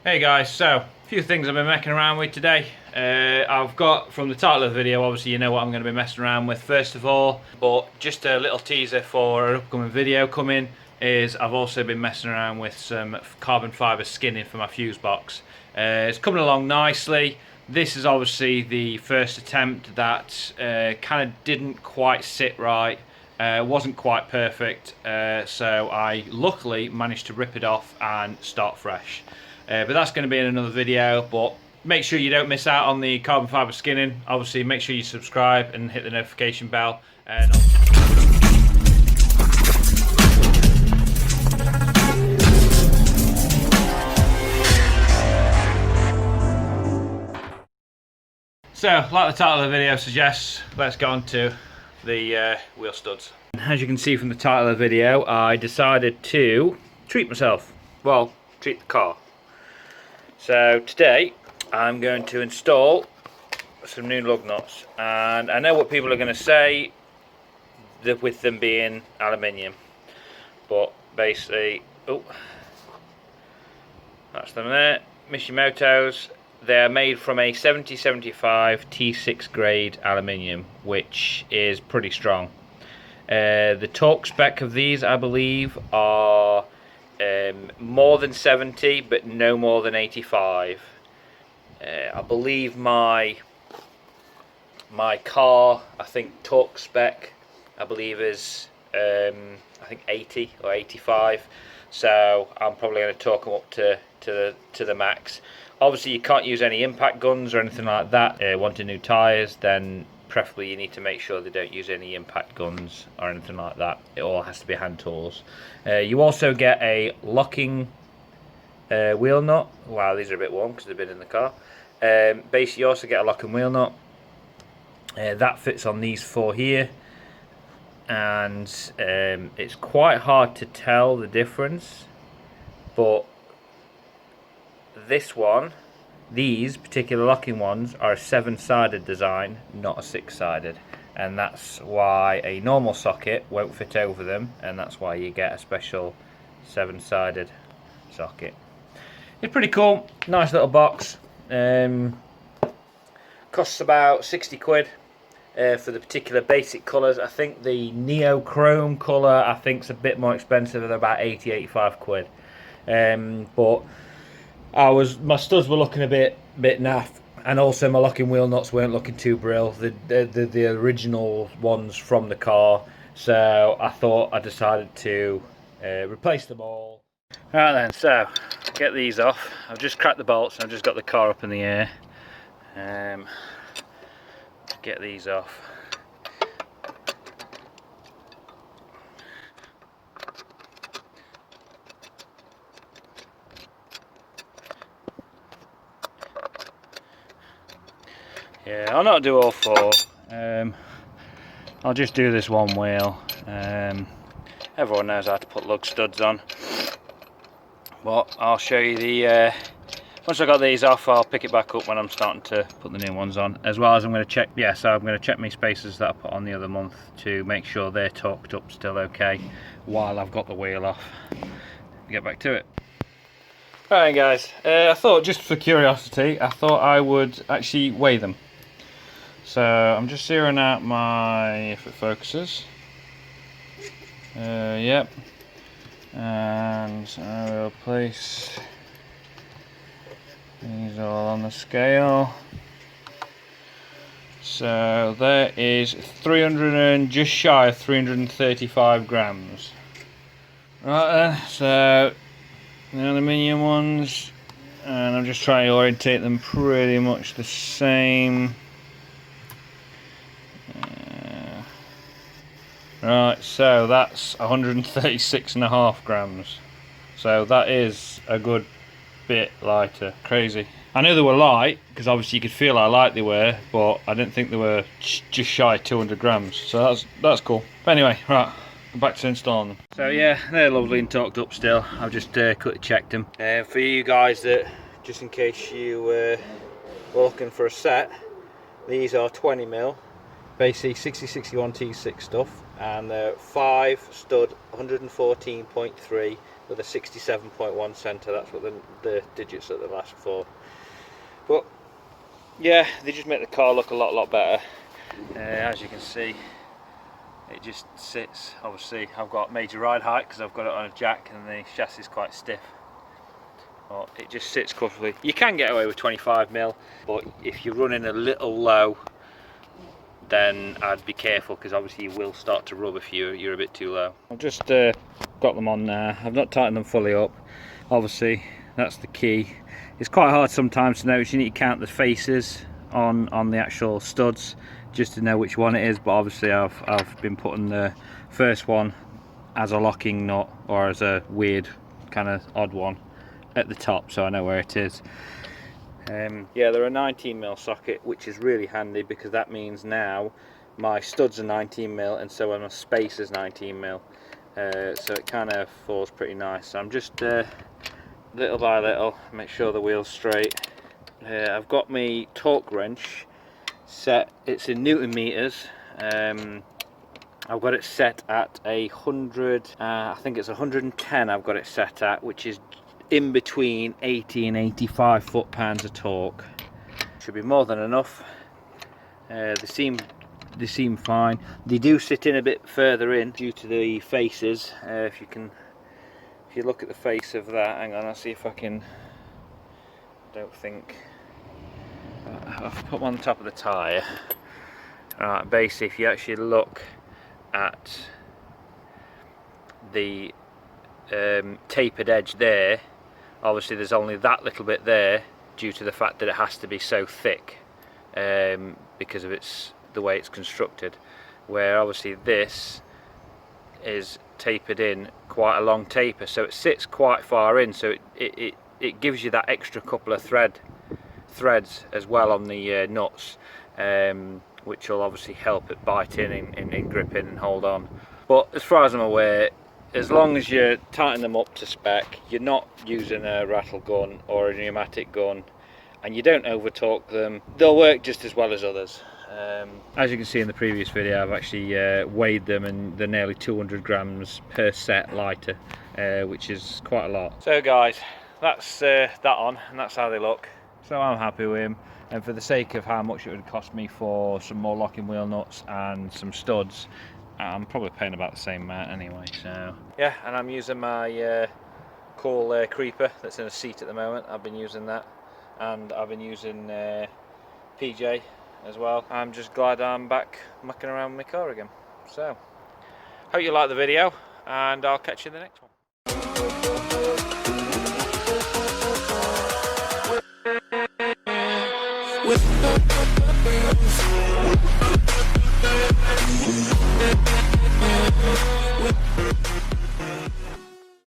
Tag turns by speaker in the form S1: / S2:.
S1: Hey guys, so a few things I've been messing around with today. I've got, from the title of the video, obviously you know what I'm going to be messing around with first of all, but just a little teaser for an upcoming video coming is I've also been messing around with some carbon fibre skinning for my fuse box. It's coming along nicely. This is obviously the first attempt that kind of didn't quite sit right. Wasn't quite perfect, so I luckily managed to rip it off and start fresh. But that's going to be in another video, but make sure you don't miss out on the carbon fibre skinning. Obviously make sure you subscribe and hit the notification bell. And so, like the title of the video suggests, let's get on to the wheel studs. As you can see from the title of the video, I decided to treat myself. Well, treat the car. So today I'm going to install some new lug nuts, and I know what people are going to say with them being aluminium, but basically, oh, that's them there, Mishimoto's. They're made from a 7075 T6 grade aluminium, which is pretty strong. The torque spec of these, I believe, are more than 70, but no more than 85. I believe my car, I think torque spec, I believe is I think 80 or 85. So I'm probably going to torque them up to the max. Obviously, you can't use any impact guns or anything like that. Wanting new tyres, then preferably you need to make sure they don't use any impact guns or anything like that. It all has to be hand tools. You also get a locking wheel nut. Wow, these are a bit warm because they've been in the car. Basically, you also get a locking wheel nut. That fits on these four here. And it's quite hard to tell the difference. But this one, these particular locking ones, are a 7-sided design, not a 6-sided, and that's why a normal socket won't fit over them, and that's why you get a special 7-sided socket. It's pretty cool, nice little box. Costs about 60 quid for the particular basic colours. I think the Neo Chrome colour I think is a bit more expensive, at about 80-85 quid. But my studs were looking a bit naff, and also my locking wheel nuts weren't looking too brill, the original ones from the car. So I decided to replace them all. Right then, so get these off. I've just cracked the bolts and I've just got the car up in the air. Get these off. Yeah, I'll not do all four. I'll just do this one wheel. Everyone knows how to put lug studs on. But I'll show you the... once I got these off, I'll pick it back up when I'm starting to put the new ones on. As well as I'm going to check... Yeah, so I'm going to check my spacers that I put on the other month to make sure they're torqued up still okay while I've got the wheel off. Get back to it. Alright guys, I thought, just for curiosity, I thought I would actually weigh them. So I'm just zeroing out my, if it focuses, yep, and I will place these all on the scale. So there is 300 and just shy of 335 grams. Right then, so the aluminium ones, and I'm just trying to orientate them pretty much the same. Right, so that's 136.5 grams. So that is a good bit lighter. Crazy. I knew they were light because obviously you could feel how light they were, but I didn't think they were just shy of 200 grams. So that's cool. But anyway, right, back to installing them. So yeah, they're lovely and torqued up still. I've just quickly checked them. For you guys that, just in case you were looking for a set, these are 20mm, basically 6061 T6 stuff, and they're 5 stud 114.3 with a 67.1 centre. That's what the digits at the last for. But yeah, they just make the car look a lot better. As you can see, it just sits. Obviously I've got major ride height because I've got it on a jack and the chassis is quite stiff. But it just sits comfortably. You can get away with 25mm, but if you're running a little low, then I'd be careful, because obviously you will start to rub if you're a bit too low. I've just got them on now. I've not tightened them fully up. Obviously that's the key. It's quite hard sometimes to notice. You need to count the faces on the actual studs just to know which one it is, but obviously I've been putting the first one as a locking nut, or as a weird kind of odd one, at the top, so I know where it is. Yeah, they're a 19mm socket, which is really handy, because that means now my studs are 19mm and so are my spacers 19mm, so it kind of falls pretty nice. So I'm just little by little make sure the wheel's straight. I've got my torque wrench set, it's in Newton meters. I've got it set at 100, I think it's 110 I've got it set at, which is in between 80 and 85 foot-pounds of torque. Should be more than enough. They seem fine. They do sit in a bit further in due to the faces. If you look at the face of that, hang on, I'll see if I can. I don't think I've put them on the top of the tyre. Alright, basically if you actually look at the tapered edge there, obviously there's only that little bit there due to the fact that it has to be so thick, because of the way it's constructed, where obviously this is tapered in quite a long taper, so it sits quite far in, so it gives you that extra couple of threads as well on the nuts, which will obviously help it bite in and grip in and hold on. But as far as I'm aware, as long as you tighten them up to spec, you're not using a rattle gun or a pneumatic gun, and you don't over torque them, they'll work just as well as others. As you can see in the previous video, I've actually weighed them, and they're nearly 200 grams per set lighter, which is quite a lot. So guys, that's that on, and that's how they look. So I'm happy with them, and for the sake of how much it would cost me for some more locking wheel nuts and some studs, I'm probably paying about the same amount anyway. So yeah, and I'm using my cool creeper that's in a seat at the moment. I've been using that, and I've been using PJ as well. I'm just glad I'm back mucking around with my car again. So hope you like the video, and I'll catch you in the next one.